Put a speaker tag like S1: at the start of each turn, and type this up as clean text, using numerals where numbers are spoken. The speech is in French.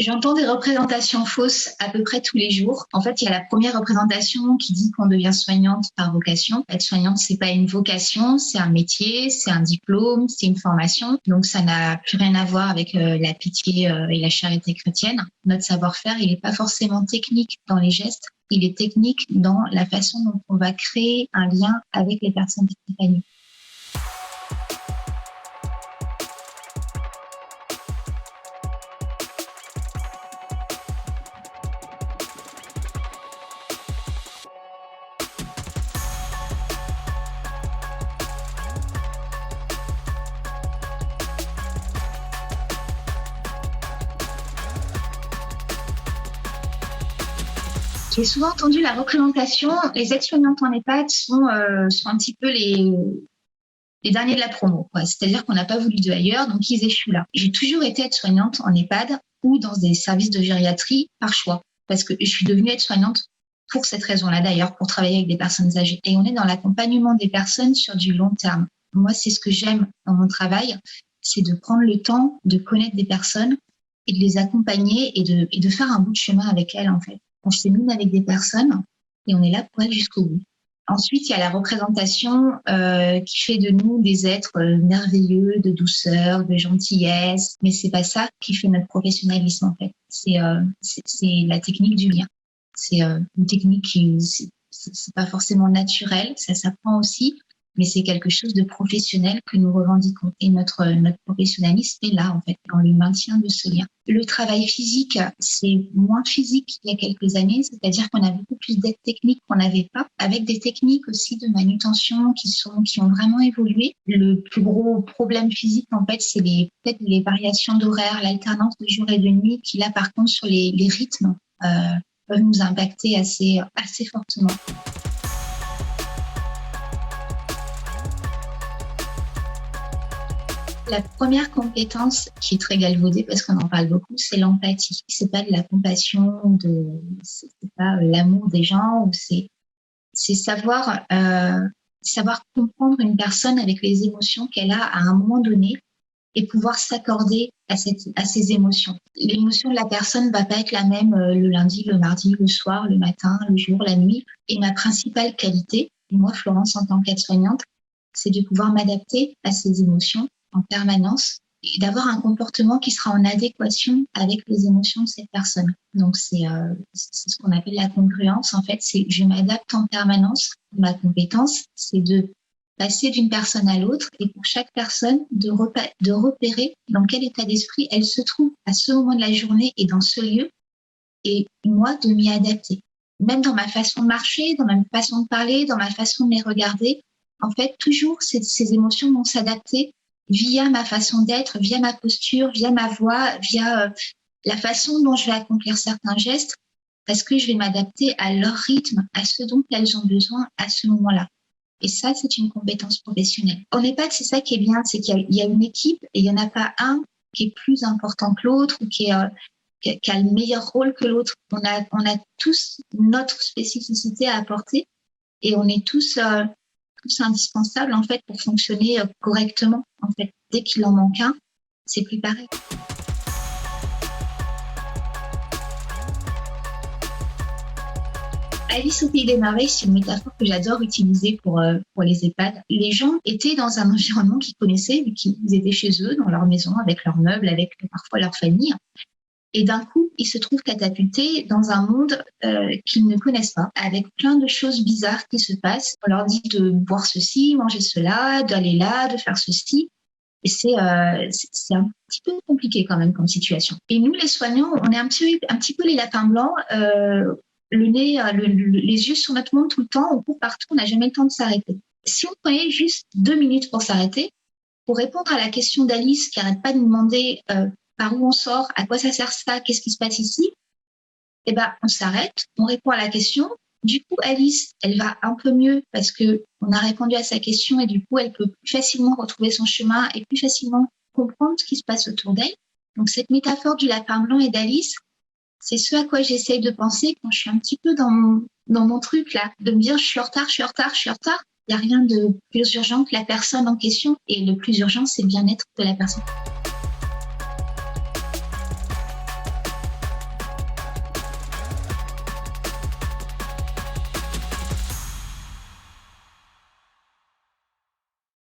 S1: J'entends des représentations fausses à peu près tous les jours. En fait, il y a la première représentation qui dit qu'on devient soignante par vocation. Être soignante, c'est pas une vocation, c'est un métier, c'est un diplôme, c'est une formation. Donc, ça n'a plus rien à voir avec la pitié et la charité chrétienne. Notre savoir-faire, il n'est pas forcément technique dans les gestes. Il est technique dans la façon dont on va créer un lien avec les personnes accompagnées. J'ai souvent entendu la représentation, les aides-soignantes en EHPAD sont un petit peu les derniers de la promo, quoi. C'est-à-dire qu'on n'a pas voulu d'eux ailleurs, donc ils échouent là. J'ai toujours été aide-soignante en EHPAD ou dans des services de gériatrie par choix, parce que je suis devenue aide-soignante pour cette raison-là d'ailleurs, pour travailler avec des personnes âgées. Et on est dans l'accompagnement des personnes sur du long terme. Moi, c'est ce que j'aime dans mon travail, c'est de prendre le temps de connaître des personnes et de les accompagner et de faire un bout de chemin avec elles, en fait. On chemine avec des personnes et on est là pour elles jusqu'au bout. Ensuite, il y a la représentation qui fait de nous des êtres merveilleux, de douceur, de gentillesse. Mais c'est pas ça qui fait notre professionnalisme, en fait. C'est la technique du lien. C'est une technique qui c'est pas forcément naturel, ça s'apprend aussi, mais c'est quelque chose de professionnel que nous revendiquons. Et notre professionnalisme est là, en fait, dans le maintien de ce lien. Le travail physique, c'est moins physique qu'il y a quelques années, c'est-à-dire qu'on a beaucoup plus d'aides techniques qu'on n'avait pas, avec des techniques aussi de manutention qui ont vraiment évolué. Le plus gros problème physique, en fait, c'est peut-être les variations d'horaire, l'alternance de jour et de nuit, qui là, par contre, sur les rythmes, peuvent nous impacter assez fortement. La première compétence qui est très galvaudée, parce qu'on en parle beaucoup, c'est l'empathie. C'est pas de la compassion, c'est pas l'amour des gens, ou c'est savoir comprendre une personne avec les émotions qu'elle a à un moment donné et pouvoir s'accorder à ces émotions. L'émotion de la personne va pas être la même le lundi, le mardi, le soir, le matin, le jour, la nuit. Et ma principale qualité, moi, Florence, en tant qu'aide-soignante, c'est de pouvoir m'adapter à ces émotions en permanence et d'avoir un comportement qui sera en adéquation avec les émotions de cette personne. Donc, c'est ce qu'on appelle la congruence. En fait, c'est je m'adapte en permanence. Ma compétence, c'est de passer d'une personne à l'autre et pour chaque personne, de repérer dans quel état d'esprit elle se trouve à ce moment de la journée et dans ce lieu et moi, de m'y adapter. Même dans ma façon de marcher, dans ma façon de parler, dans ma façon de les regarder, en fait, toujours ces émotions vont s'adapter via ma façon d'être, via ma posture, via ma voix, via la façon dont je vais accomplir certains gestes, parce que je vais m'adapter à leur rythme, à ce dont elles ont besoin à ce moment-là. Et ça, c'est une compétence professionnelle. En EHPAD, c'est ça qui est bien, c'est qu'il y a une équipe et il n'y en a pas un qui est plus important que l'autre ou qui a le meilleur rôle que l'autre. On a tous notre spécificité à apporter et on est tous indispensables en fait pour fonctionner correctement. En fait, dès qu'il en manque un, c'est plus pareil. Alice au pays des merveilles, c'est une métaphore que j'adore utiliser pour les EHPAD. Les gens étaient dans un environnement qu'ils connaissaient, qu'ils étaient chez eux, dans leur maison, avec leurs meubles, avec parfois leur famille. Et d'un coup, ils se trouvent catapultés dans un monde qu'ils ne connaissent pas, avec plein de choses bizarres qui se passent. On leur dit de boire ceci, manger cela, d'aller là, de faire ceci. Et c'est un petit peu compliqué quand même comme situation. Et nous, les soignants, on est un petit peu les lapins blancs, le nez, les yeux sur notre monde tout le temps, on court partout, on n'a jamais le temps de s'arrêter. Si on prenait juste 2 minutes pour s'arrêter, pour répondre à la question d'Alice qui n'arrête pas de nous demander par où on sort, à quoi ça sert ça, qu'est-ce qui se passe ici, eh ben, on s'arrête, on répond à la question. Du coup, Alice, elle va un peu mieux parce que on a répondu à sa question et du coup, elle peut plus facilement retrouver son chemin et plus facilement comprendre ce qui se passe autour d'elle. Donc, cette métaphore du lapin blanc et d'Alice, c'est ce à quoi j'essaye de penser quand je suis un petit peu dans mon truc là, de me dire je suis en retard. Il n'y a rien de plus urgent que la personne en question et le plus urgent, c'est le bien-être de la personne.